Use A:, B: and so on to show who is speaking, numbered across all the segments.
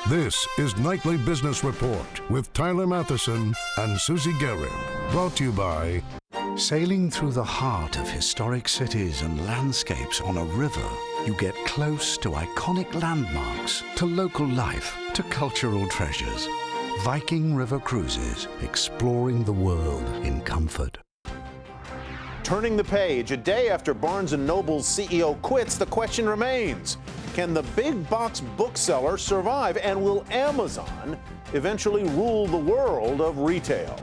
A: This is Nightly Business Report with Tyler Matheson and Susie Guerin. Brought to you by...
B: Sailing through the heart of historic cities and landscapes on a river, you get close to iconic landmarks, to local life, to cultural treasures. Viking River Cruises, exploring the world in comfort.
C: Turning the page, a day after Barnes & Noble's CEO quits, the question remains, can the big box bookseller survive, and will Amazon eventually rule the world of retail?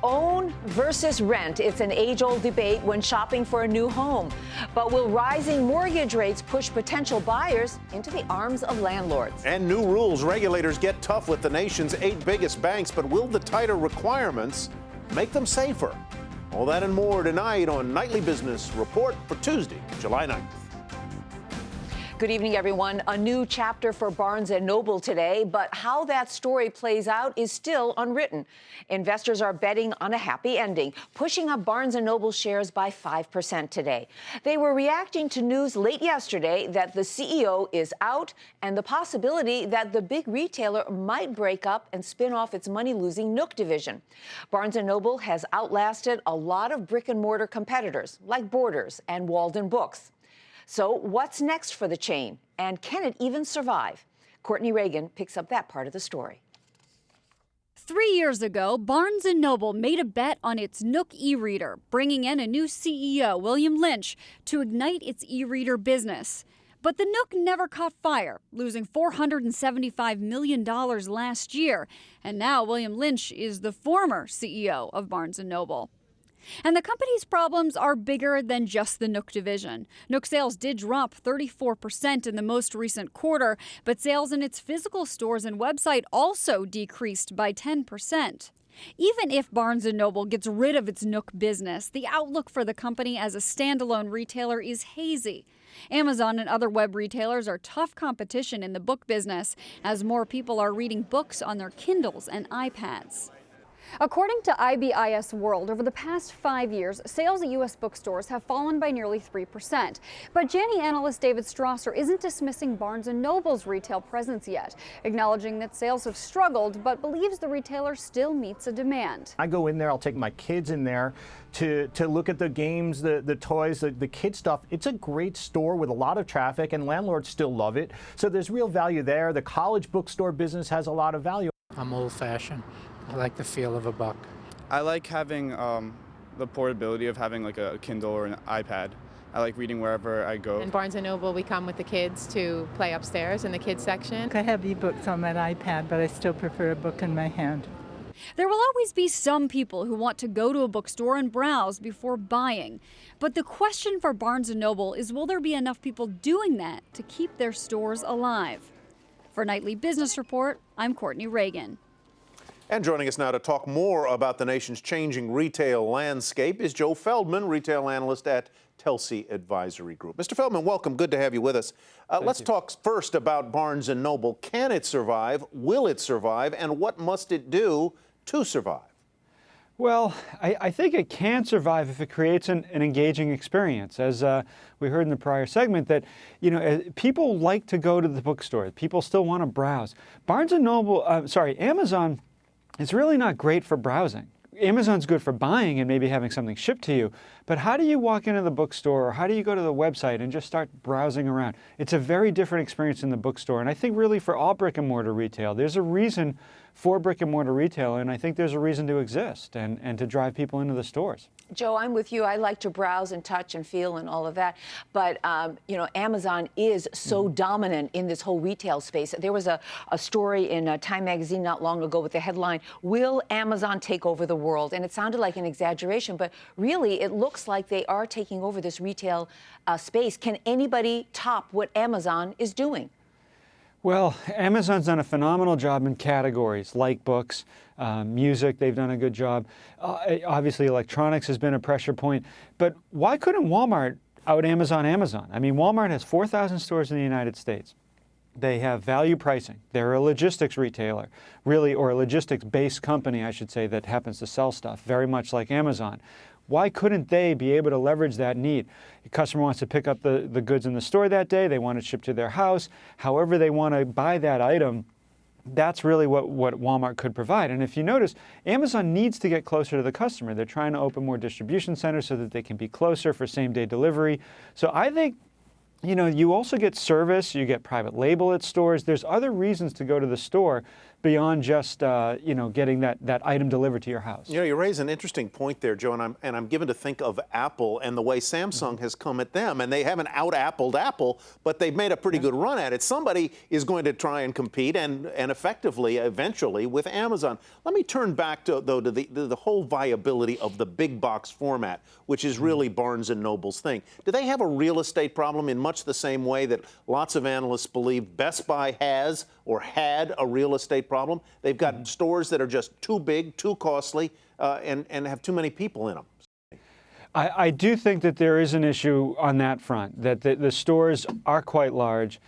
D: Own versus rent. It's an age-old debate when shopping for a new home. But will rising mortgage rates push potential buyers into the arms of landlords?
C: And new rules. Regulators get tough with the nation's 8 biggest banks, but will the tighter requirements make them safer? All that and more tonight on Nightly Business Report for Tuesday, July 9th.
D: Good evening, everyone. A new chapter for Barnes & Noble today, but how that story plays out is still unwritten. Investors are betting on a happy ending, pushing up Barnes & Noble shares by 5% today. They were reacting to news late yesterday that the CEO is out and the possibility that the big retailer might break up and spin off its money-losing Nook division. Barnes & Noble has outlasted a lot of brick-and-mortar competitors like Borders and Walden Books. So what's next for the chain, and can it even survive? Courtney Reagan picks up that part of the story.
E: 3 years ago, Barnes & Noble made a bet on its Nook e-reader, bringing in a new CEO, William Lynch, to ignite its e-reader business. But the Nook never caught fire, losing $475 million last year. And now William Lynch is the former CEO of Barnes & Noble. And the company's problems are bigger than just the Nook division. Nook sales did drop 34% in the most recent quarter, but sales in its physical stores and website also decreased by 10%. Even if Barnes & Noble gets rid of its Nook business, the outlook for the company as a standalone retailer is hazy. Amazon and other web retailers are tough competition in the book business, as more people are reading books on their Kindles and iPads. According to IBIS World, over the past 5 years, sales at U.S. bookstores have fallen by nearly 3%. But Janney analyst David Strasser isn't dismissing Barnes & Noble's retail presence yet, acknowledging that sales have struggled, but believes the retailer still meets a demand.
F: I go in there, I'll take my kids in there to look at the games, the toys, the kid stuff. It's a great store with a lot of traffic, and landlords still love it. So there's real value there. The college bookstore business has a lot of value.
G: I'm old-fashioned. I like the feel of a book.
H: I like having the portability of having like a Kindle or an iPad. I like reading wherever I go.
I: In Barnes & Noble, we come with the kids to play upstairs in the kids section.
J: I have ebooks on that iPad, but I still prefer a book in my hand.
E: There will always be some people who want to go to a bookstore and browse before buying. But the question for Barnes & Noble is, will there be enough people doing that to keep their stores alive? For Nightly Business Report, I'm Courtney Reagan.
C: And joining us now to talk more about the nation's changing retail landscape is Joe Feldman, retail analyst at Telsey Advisory Group. Mr. Feldman, welcome. Good to have you with us. Let's talk first about Barnes & Noble. Can it survive? Will it survive? And what must it do to survive?
K: Well, I think it can survive if it creates an engaging experience. As we heard in the prior segment, that people like to go to the bookstore. People still want to browse. Amazon is really not great for browsing. Amazon's good for buying and maybe having something shipped to you, but how do you walk into the bookstore or how do you go to the website and just start browsing around? It's a very different experience in the bookstore, and I think really for all brick and mortar retail, there's a reason for brick and mortar retail, and I think there's a reason to exist and to drive people into the stores.
D: Joe, I'm with you. I like to browse and touch and feel and all of that. But, Amazon is so dominant in this whole retail space. There was a story in Time magazine not long ago with the headline, "Will Amazon take over the world?" And it sounded like an exaggeration, but really it looks like they are taking over this retail space. Can anybody top what Amazon is doing?
K: Well, Amazon's done a phenomenal job in categories like books, music. They've done a good job. Obviously, electronics has been a pressure point. But why couldn't Walmart out Amazon? I mean, Walmart has 4,000 stores in the United States. They have value pricing. They're a logistics retailer, really, or a logistics-based company, I should say, that happens to sell stuff, very much like Amazon. Why couldn't they be able to leverage that need? The customer wants to pick up the goods in the store that day. They want it shipped to their house. However they want to buy that item, that's really what Walmart could provide. And if you notice, Amazon needs to get closer to the customer. They're trying to open more distribution centers so that they can be closer for same-day delivery. So I think, you know, you also get service, you get private label at stores. There's other reasons to go to the store beyond just, you know, getting that item delivered to your house.
C: You know, you raise an interesting point there, Joe, and I'm given to think of Apple and the way Samsung has come at them, and they haven't out-Appled Apple, but they've made a pretty good run at it. Somebody is going to try and compete and effectively, eventually, with Amazon. Let me turn back to the whole viability of the big box format, which is really Barnes & Noble's thing. Do they have a real estate problem in much the same way that lots of analysts believe Best Buy has or had a real estate problem? They've got stores that are just too big, too costly, and have too many people in them.
K: I do think that there is an issue on that front, that the stores are quite large.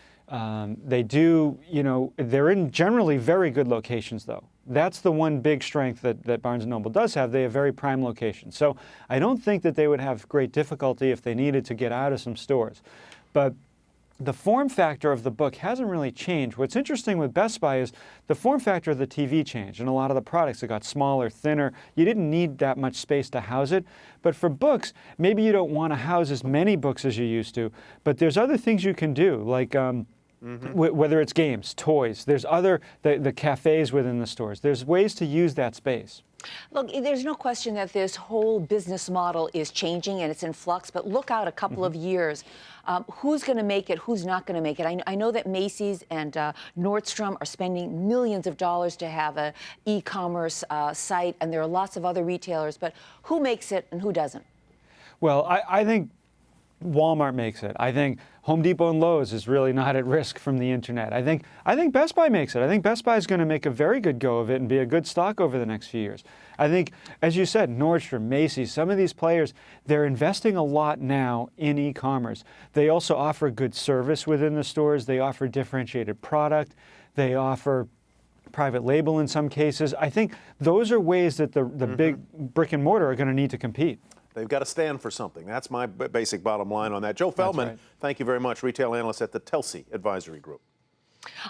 K: They do, you know, they're in generally very good locations, though. That's the one big strength that Barnes & Noble does have. They have very prime locations. So I don't think that they would have great difficulty if they needed to get out of some stores. But the form factor of the book hasn't really changed. What's interesting with Best Buy is the form factor of the TV changed, and a lot of the products that got smaller, thinner. You didn't need that much space to house it. But for books, maybe you don't want to house as many books as you used to, but there's other things you can do, like whether it's games, toys. There's the cafes within the stores. There's ways to use that space.
D: Look, there's no question that this whole business model is changing and it's in flux, but look out a couple of years. Who's going to make it? Who's not going to make it? I know that Macy's and Nordstrom are spending millions of dollars to have an e-commerce site, and there are lots of other retailers, but who makes it and who doesn't?
K: Well, I think Walmart makes it. I think Home Depot and Lowe's is really not at risk from the internet. I think Best Buy makes it. I think Best Buy is going to make a very good go of it and be a good stock over the next few years. I think, as you said, Nordstrom, Macy's, some of these players, they're investing a lot now in e-commerce. They also offer good service within the stores. They offer differentiated product. They offer private label in some cases. I think those are ways that the big brick and mortar are going to need to compete.
C: They've got to stand for something. That's my basic bottom line on that. Joe Feldman, thank you very much, retail analyst at the Telsey Advisory Group.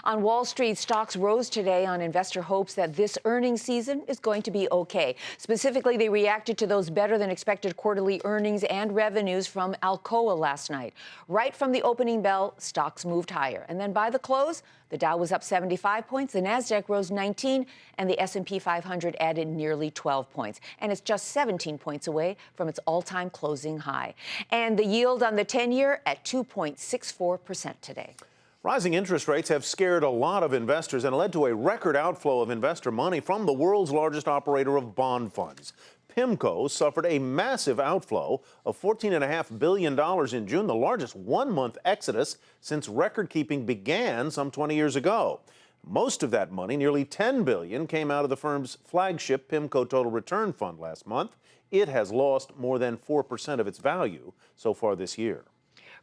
D: On Wall Street, stocks rose today on investor hopes that this earnings season is going to be okay. Specifically, they reacted to those better than expected quarterly earnings and revenues from Alcoa last night. Right from the opening bell, stocks moved higher. And then by the close, the Dow was up 75 points, the Nasdaq rose 19, and the S&P 500 added nearly 12 points. And it's just 17 points away from its all-time closing high. And the yield on the 10-year at 2.64% today.
C: Rising interest rates have scared a lot of investors and led to a record outflow of investor money from the world's largest operator of bond funds. PIMCO suffered a massive outflow of $14.5 billion in June, the largest one-month exodus since record-keeping began some 20 years ago. Most of that money, nearly $10 billion, came out of the firm's flagship PIMCO Total Return Fund last month. It has lost more than 4% of its value so far this year.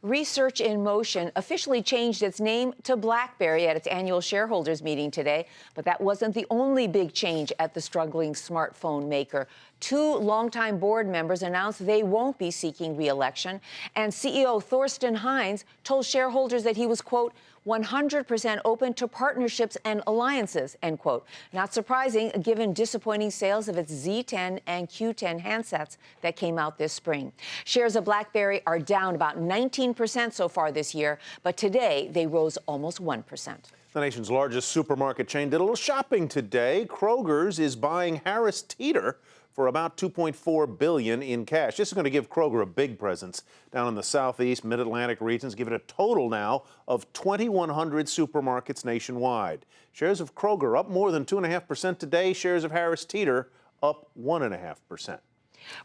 D: Research in Motion officially changed its name to BlackBerry at its annual shareholders meeting today. But that wasn't the only big change at the struggling smartphone maker. Two longtime board members announced they won't be seeking re-election. And CEO Thorsten Heinz told shareholders that he was, quote, 100% open to partnerships and alliances, end quote. Not surprising, given disappointing sales of its Z10 and Q10 handsets that came out this spring. Shares of BlackBerry are down about 19% so far this year, but today they rose almost 1%.
C: The nation's largest supermarket chain did a little shopping today. Kroger's is buying Harris Teeter for about $2.4 billion in cash. This is going to give Kroger a big presence down in the Southeast, Mid-Atlantic regions, give it a total now of 2,100 supermarkets nationwide. Shares of Kroger up more than 2.5% today. Shares of Harris Teeter up 1.5%.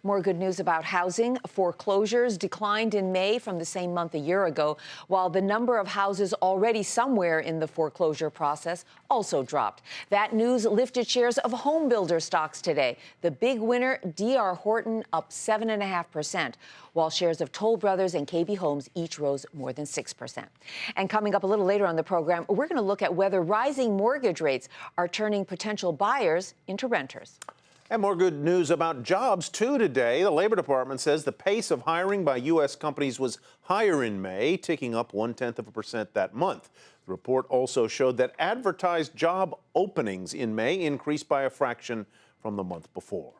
D: More good news about housing. Foreclosures declined in May from the same month a year ago, while the number of houses already somewhere in the foreclosure process also dropped. That news lifted shares of home builder stocks today. The big winner, D.R. Horton, up 7.5%, while shares of Toll Brothers and KB Homes each rose more than 6%. And coming up a little later on the program, we're going to look at whether rising mortgage rates are turning potential buyers into renters.
C: And more good news about jobs, too, today. The Labor Department says the pace of hiring by U.S. companies was higher in May, ticking up 0.1% that month. The report also showed that advertised job openings in May increased by a fraction from the month before.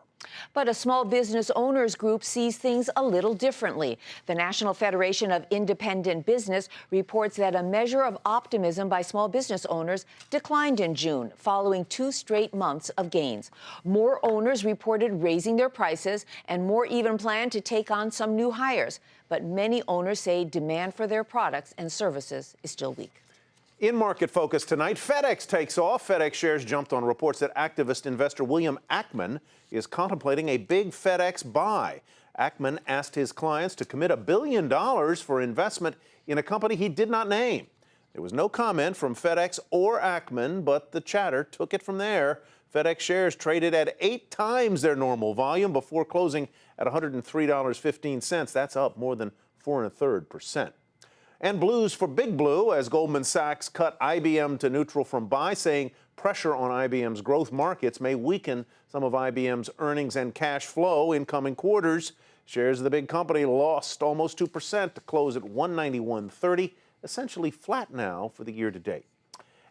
D: But a small business owners group sees things a little differently. The National Federation of Independent Business reports that a measure of optimism by small business owners declined in June, following 2 straight months of gains. More owners reported raising their prices, and more even planned to take on some new hires. But many owners say demand for their products and services is still weak.
C: In market focus tonight, FedEx takes off. FedEx shares jumped on reports that activist investor William Ackman is contemplating a big FedEx buy. Ackman asked his clients to commit $1 billion for investment in a company he did not name. There was no comment from FedEx or Ackman, but the chatter took it from there. FedEx shares traded at 8 times their normal volume before closing at $103.15. That's up more than 4 1/3%. And blues for Big Blue as Goldman Sachs cut IBM to neutral from buy, saying pressure on IBM's growth markets may weaken some of IBM's earnings and cash flow in coming quarters. Shares of the big company lost almost 2% to close at $191.30, essentially flat now for the year to date.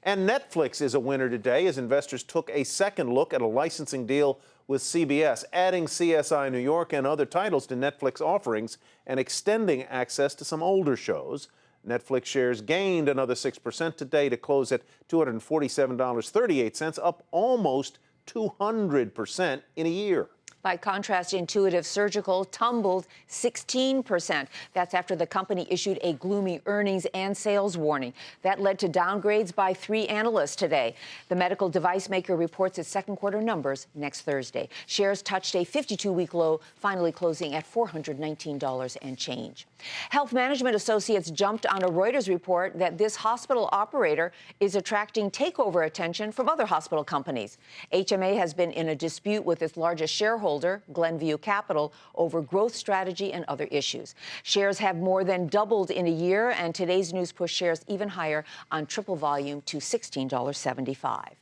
C: And Netflix is a winner today as investors took a second look at a licensing deal with CBS, adding CSI New York and other titles to Netflix offerings and extending access to some older shows. Netflix shares gained another 6% today to close at $247.38, up almost 200% in a year.
D: By contrast, Intuitive Surgical tumbled 16%. That's after the company issued a gloomy earnings and sales warning. That led to downgrades by 3 analysts today. The medical device maker reports its second quarter numbers next Thursday. Shares touched a 52-week low, finally closing at $419 and change. Health Management Associates jumped on a Reuters report that this hospital operator is attracting takeover attention from other hospital companies. HMA has been in a dispute with its largest shareholder, Glenview Capital, over growth strategy and other issues. Shares have more than doubled in a year, and today's news pushed shares even higher on triple volume to $16.75.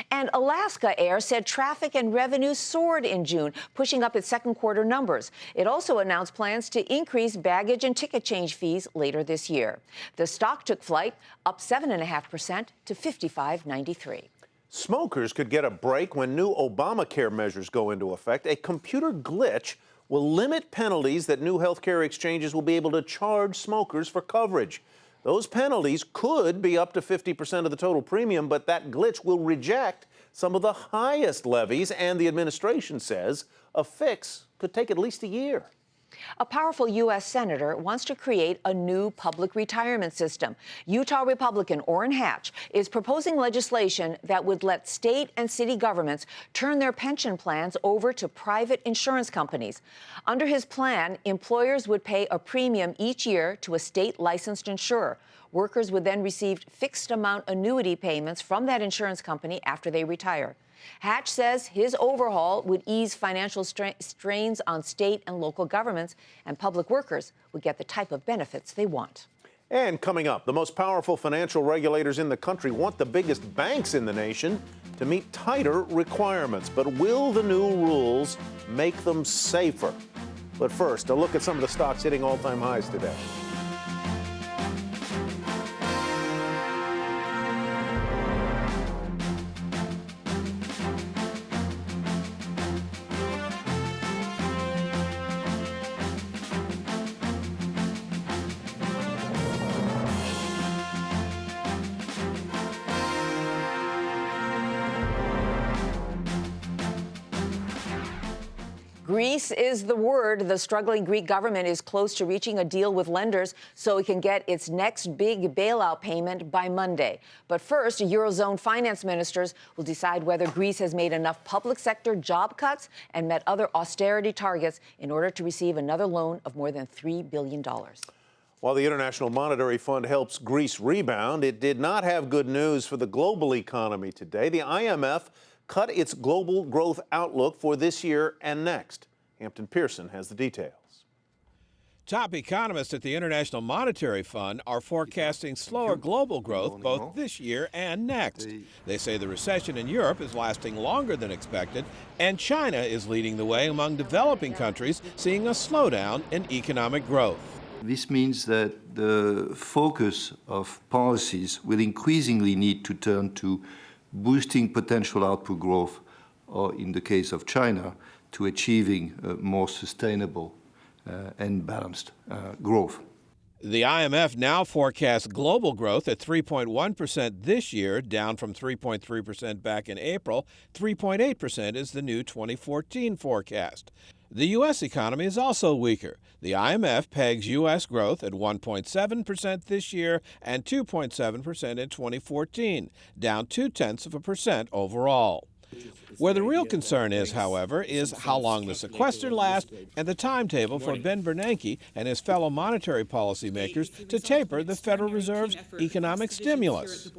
D: And Alaska Air said traffic and revenue soared in June, pushing up its second quarter numbers. It also announced plans to increase baggage and ticket change fees later this year. The stock took flight, up 7.5% to $55.93.
C: Smokers could get a break when new Obamacare measures go into effect. A computer glitch will limit penalties that new healthcare exchanges will be able to charge smokers for coverage. Those penalties could be up to 50% of the total premium, but that glitch will reject some of the highest levies, and the administration says a fix could take at least a year.
D: A powerful U.S. senator wants to create a new public retirement system. Utah Republican Orrin Hatch is proposing legislation that would let state and city governments turn their pension plans over to private insurance companies. Under his plan, employers would pay a premium each year to a state-licensed insurer. Workers would then receive fixed-amount annuity payments from that insurance company after they retire. Hatch says his overhaul would ease financial strains on state and local governments, and public workers would get the type of benefits they want.
C: And coming up, the most powerful financial regulators in the country want the biggest banks in the nation to meet tighter requirements. But will the new rules make them safer? But first, a look at some of the stocks hitting all-time highs today.
D: Greece is the word. The struggling Greek government is close to reaching a deal with lenders so it can get its next big bailout payment by Monday. But first, Eurozone finance ministers will decide whether Greece has made enough public sector job cuts and met other austerity targets in order to receive another loan of more than $3 billion.
C: While the International Monetary Fund helps Greece rebound, it did not have good news for the global economy today. The IMF cut its global growth outlook for this year and next. Hampton Pearson has the details.
L: Top economists at the International Monetary Fund are forecasting slower global growth both this year and next. They say the recession in Europe is lasting longer than expected, and China is leading the way among developing countries, seeing a slowdown in economic growth.
M: This means that the focus of policies will increasingly need to turn to boosting potential output growth, or in the case of China, to achieving more sustainable and balanced growth.
L: The IMF now forecasts global growth at 3.1% this year, down from 3.3% back in April. 3.8% is the new 2014 forecast. The U.S. economy is also weaker. The IMF pegs U.S. growth at 1.7% this year and 2.7% in 2014, down 0.2% overall. Where the real concern is, however, is how long the sequester lasts and the timetable for Ben Bernanke and his fellow monetary policymakers to taper the Federal Reserve's economic stimulus.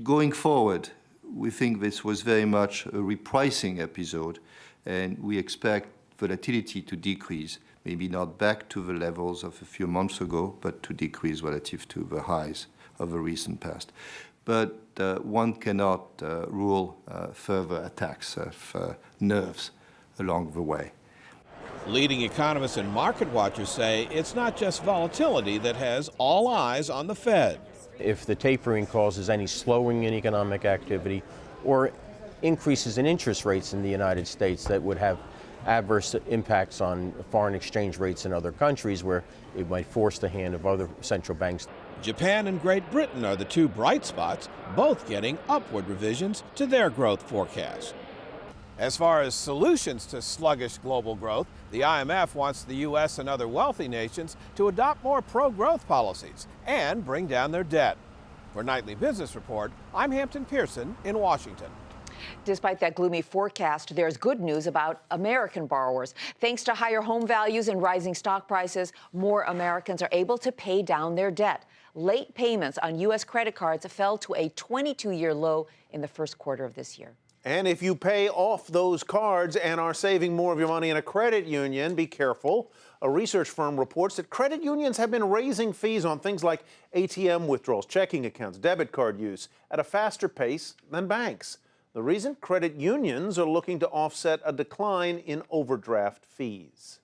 M: Going forward, we think this was very much a repricing episode, and we expect volatility to decrease, maybe not back to the levels of a few months ago, but to decrease relative to the highs of the recent past. But one cannot rule further attacks of nerves along the way.
L: Leading economists and market watchers say it's not just volatility that has all eyes on the Fed.
N: If the tapering causes any slowing in economic activity or increases in interest rates in the United States that would have adverse impacts on foreign exchange rates in other countries where it might force the hand of other central banks.
L: Japan and Great Britain are the two bright spots, both getting upward revisions to their growth forecast. As far as solutions to sluggish global growth, the IMF wants the U.S. and other wealthy nations to adopt more pro-growth policies and bring down their debt. For Nightly Business Report, I'm Hampton Pearson in Washington.
D: Despite that gloomy forecast, there's good news about American borrowers. Thanks to higher home values and rising stock prices, more Americans are able to pay down their debt. Late payments on U.S. credit cards fell to a 22-year low in the first quarter of this year.
C: And if you pay off those cards and are saving more of your money in a credit union, be careful. A research firm reports that credit unions have been raising fees on things like ATM withdrawals, checking accounts, debit card use at a faster pace than banks. The reason? Credit unions are looking to offset a decline in overdraft fees.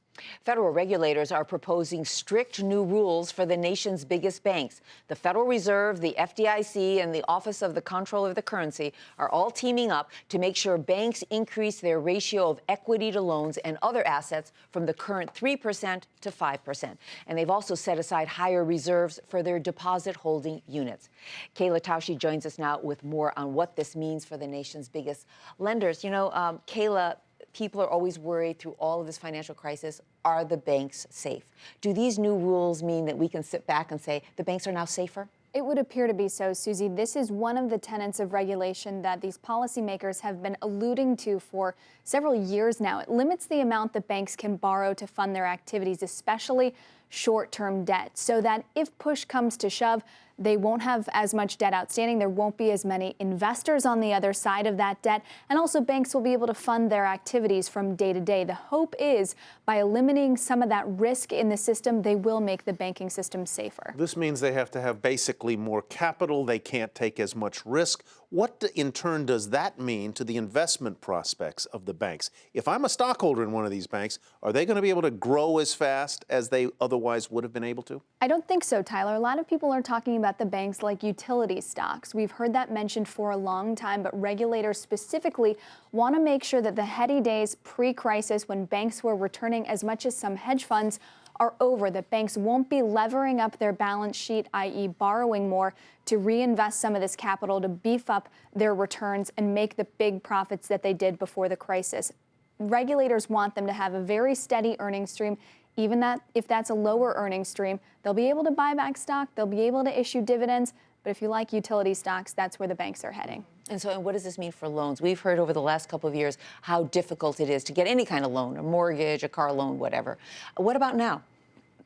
D: Federal regulators are proposing strict new rules for the nation's biggest banks. The Federal Reserve, the FDIC, and the Office of the Comptroller of the Currency are all teaming up to make sure banks increase their ratio of equity to loans and other assets from the current 3% to 5%. And they've also set aside higher reserves for their deposit holding units. Kayla Tausche joins us now with more on what this means for the nation's biggest lenders. You know, Kayla, people are always worried through all of this financial crisis, are the banks safe? Do these new rules mean that we can sit back and say the banks are now safer?
O: It would appear to be so, Susie. This is one of the tenets of regulation that these policymakers have been alluding to for several years now. It limits the amount that banks can borrow to fund their activities, especially short-term debt, so that if push comes to shove, they won't have as much debt outstanding. There won't be as many investors on the other side of that debt. And also banks will be able to fund their activities from day to day. The hope is by eliminating some of that risk in the system, they will make the banking system safer.
C: This means they have to have basically more capital. They can't take as much risk. What in turn does that mean to the investment prospects of the banks? If I'm a stockholder in one of these banks, are they going to be able to grow as fast as they otherwise would have been able to?
O: I don't think so, Tyler. A lot of people are talking about the banks like utility stocks. We've heard that mentioned for a long time, but regulators specifically want to make sure that the heady days pre-crisis when banks were returning as much as some hedge funds are over, that banks won't be levering up their balance sheet, i.e. borrowing more, to reinvest some of this capital to beef up their returns and make the big profits that they did before the crisis. Regulators want them to have a very steady earnings stream. Even that, if that's a lower earnings stream, they'll be able to buy back stock, they'll be able to issue dividends. But if you like utility stocks, that's where the banks are heading.
D: And so what does this mean for loans? We've heard over the last couple of years how difficult it is to get any kind of loan, a mortgage, a car loan, whatever. What about now?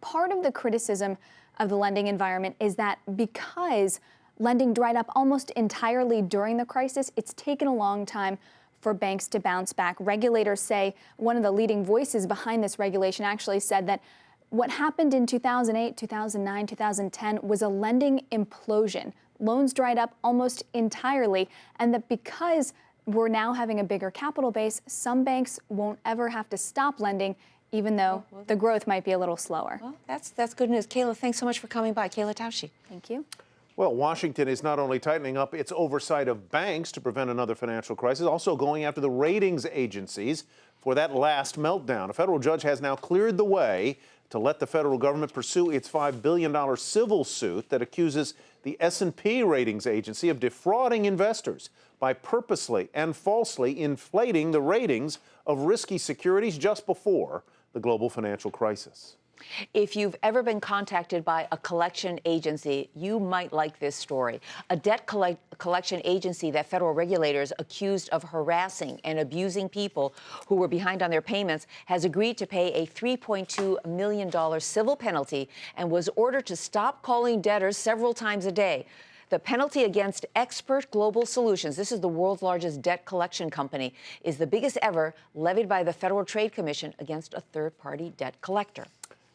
O: Part of the criticism of the lending environment is that because lending dried up almost entirely during the crisis, it's taken a long time for banks to bounce back. Regulators say, one of the leading voices behind this regulation actually said that what happened in 2008, 2009, 2010 was a lending implosion. Loans dried up almost entirely, and that because we're now having a bigger capital base, some banks won't ever have to stop lending even though the growth might be a little slower.
D: Well, that's good news. Kayla, thanks so much for coming by. Kayla Tausche.
O: Thank you.
C: Well, Washington is not only tightening up its oversight of banks to prevent another financial crisis, also going after the ratings agencies for that last meltdown. A federal judge has now cleared the way to let the federal government pursue its $5 billion civil suit that accuses the S&P ratings agency of defrauding investors by purposely and falsely inflating the ratings of risky securities just before the global financial crisis.
D: If you've ever been contacted by a collection agency, you might like this story. A debt collection agency that federal regulators accused of harassing and abusing people who were behind on their payments has agreed to pay a $3.2 million civil penalty and was ordered to stop calling debtors several times a day. The penalty against Expert Global Solutions, this is the world's largest debt collection company, is the biggest ever levied by the Federal Trade Commission against a third-party debt collector.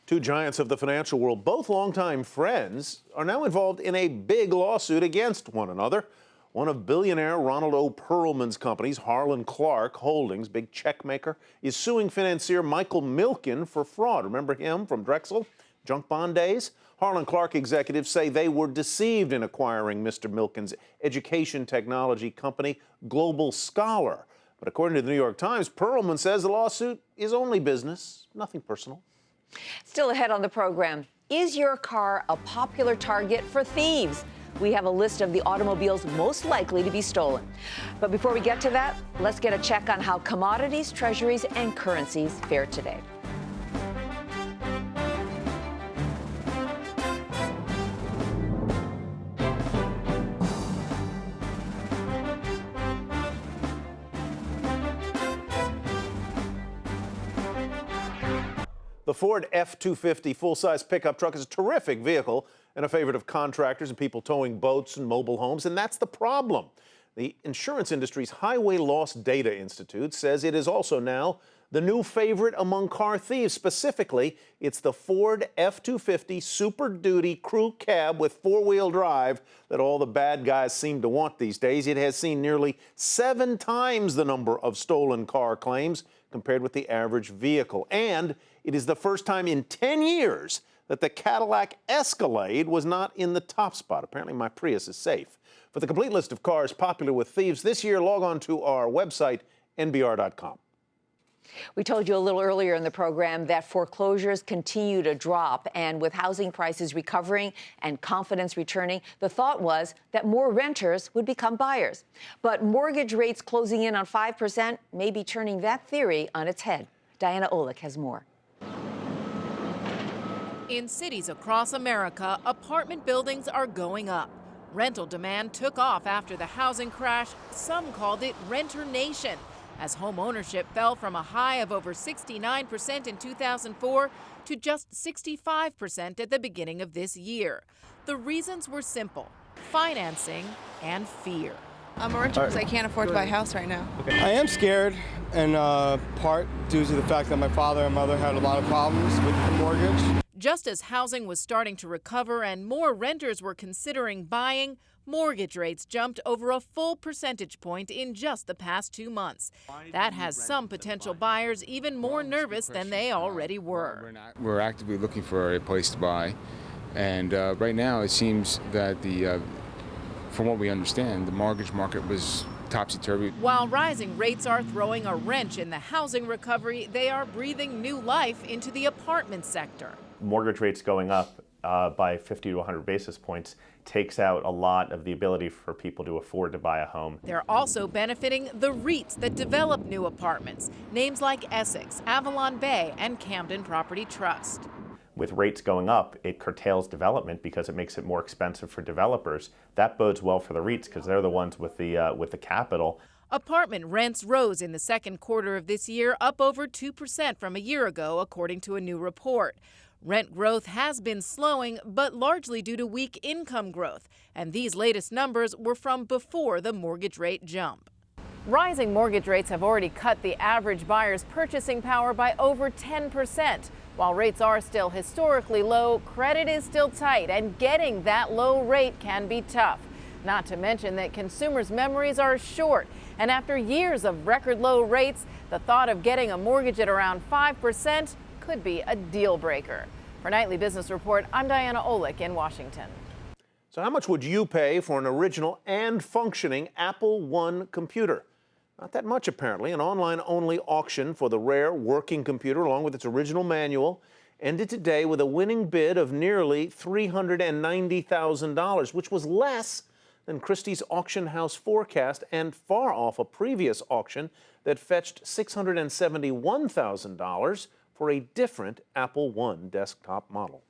C: Two giants of the financial world, both longtime friends, are now involved in a big lawsuit against one another. One of billionaire Ronald O. Perelman's companies, Harlan Clark Holdings, big check maker, is suing financier Michael Milken for fraud. Remember him from Drexel, junk bond days? Harlan Clark executives say they were deceived in acquiring Mr. Milken's education technology company, Global Scholar. But according to the New York Times, Perelman says the lawsuit is only business, nothing personal.
D: Still ahead on the program, is your car a popular target for thieves? We have a list of the automobiles most likely to be stolen. But before we get to that, let's get a check on how commodities, treasuries, and currencies fare today.
C: The Ford F-250 full-size pickup truck is a terrific vehicle and a favorite of contractors and people towing boats and mobile homes, and that's the problem. The insurance industry's Highway Loss Data Institute says it is also now the new favorite among car thieves. Specifically, it's the Ford F-250 Super Duty crew cab with four-wheel drive that all the bad guys seem to want these days. It has seen nearly 7 times the number of stolen car claims compared with the average vehicle. And it is the first time in 10 years that the Cadillac Escalade was not in the top spot. Apparently my Prius is safe. For the complete list of cars popular with thieves this year, log on to our website, nbr.com.
D: We told you a little earlier in the program that foreclosures continue to drop, and with housing prices recovering and confidence returning, the thought was that more renters would become buyers. But mortgage rates closing in on 5% may be turning that theory on its head. Diana Olick has more.
P: In cities across America, apartment buildings are going up. Rental demand took off after the housing crash. Some called it Renter Nation, as home ownership fell from a high of over 69% in 2004 to just 65% at the beginning of this year. The reasons were simple: financing and fear.
Q: I'm a renter because I can't afford to buy a house right now.
R: I am scared, in part due to the fact that my father and mother had a lot of problems with the mortgage.
P: Just as housing was starting to recover and more renters were considering buying, mortgage rates jumped over a full percentage point in just the past 2 months. That has some potential buyers even more nervous than they already were.
S: We're actively looking for a place to buy, and right now it seems that from what we understand, the mortgage market was topsy-turvy.
P: While rising rates are throwing a wrench in the housing recovery, they are breathing new life into the apartment sector.
T: Mortgage rates going up by 50 to 100 basis points takes out a lot of the ability for people to afford to buy a home.
P: They're also benefiting the REITs that develop new apartments, names like Essex, Avalon Bay, and Camden Property Trust.
T: With rates going up, it curtails development because it makes it more expensive for developers. That bodes well for the REITs because they're the ones with the capital.
P: Apartment rents rose in the second quarter of this year, up over 2% from a year ago, according to a new report. Rent growth has been slowing, but largely due to weak income growth, and these latest numbers were from before the mortgage rate jump. Rising mortgage rates have already cut the average buyer's purchasing power by over 10%. While rates are still historically low, credit is still tight, and getting that low rate can be tough. Not to mention that consumers' memories are short, and after years of record low rates, the thought of getting a mortgage at around 5%
U: could be a deal breaker. For Nightly Business Report, I'm Diana Olick in Washington.
C: So how much would you pay for an original and functioning Apple I computer? Not that much, apparently. An online-only auction for the rare working computer, along with its original manual, ended today with a winning bid of nearly $390,000, which was less than Christie's auction house forecast and far off a previous auction that fetched $671,000 for a different Apple I desktop model.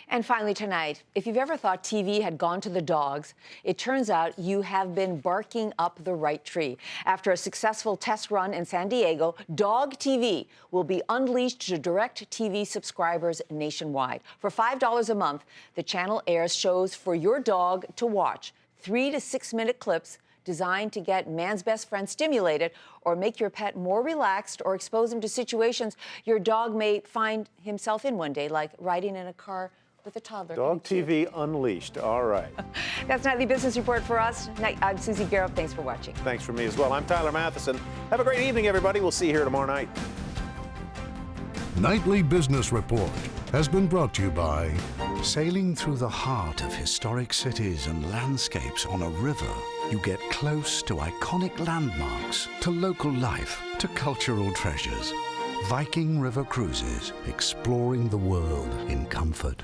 D: And finally tonight, if you've ever thought TV had gone to the dogs, it turns out you have been barking up the right tree. After a successful test run in San Diego, Dog TV will be unleashed to DirecTV subscribers nationwide. For $5 a month, the channel airs shows for your dog to watch, 3 to 6 minute clips designed to get man's best friend stimulated or make your pet more relaxed or expose him to situations your dog may find himself in one day, like riding in a car with a toddler.
C: Dog TV unleashed. All right.
D: That's Nightly Business Report for us. I'm Susie Garrett. Thanks for watching.
C: Thanks for me as well. I'm Tyler Matheson. Have a great evening, everybody. We'll see you here tomorrow night.
A: Nightly Business Report has been brought to you by
B: Sailing through the heart of historic cities and landscapes on a river, you get close to iconic landmarks, to local life, to cultural treasures. Viking River Cruises, exploring the world in comfort.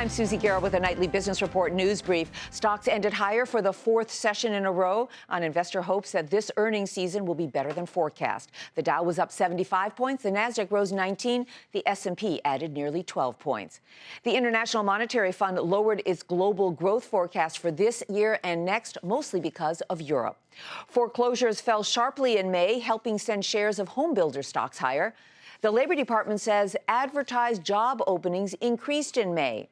D: I'm Susie Garrett with a Nightly Business Report news brief. Stocks ended higher for the fourth session in a row on investor hopes that this earnings season will be better than forecast. The Dow was up 75 points, the Nasdaq rose 19, the S&P added nearly 12 points. The International Monetary Fund lowered its global growth forecast for this year and next, mostly because of Europe. Foreclosures fell sharply in May, helping send shares of home builder stocks higher. The Labor Department says advertised job openings increased in May.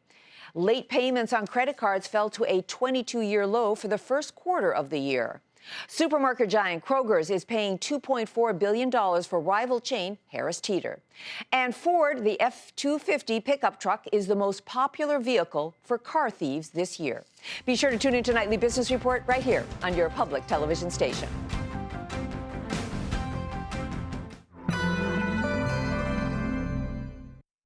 D: Late payments on credit cards fell to a 22-year low for the first quarter of the year. Supermarket giant Kroger's is paying $2.4 billion for rival chain Harris Teeter. And Ford, the F-250 pickup truck, is the most popular vehicle for car thieves this year. Be sure to tune in to Nightly Business Report right here on your public television station.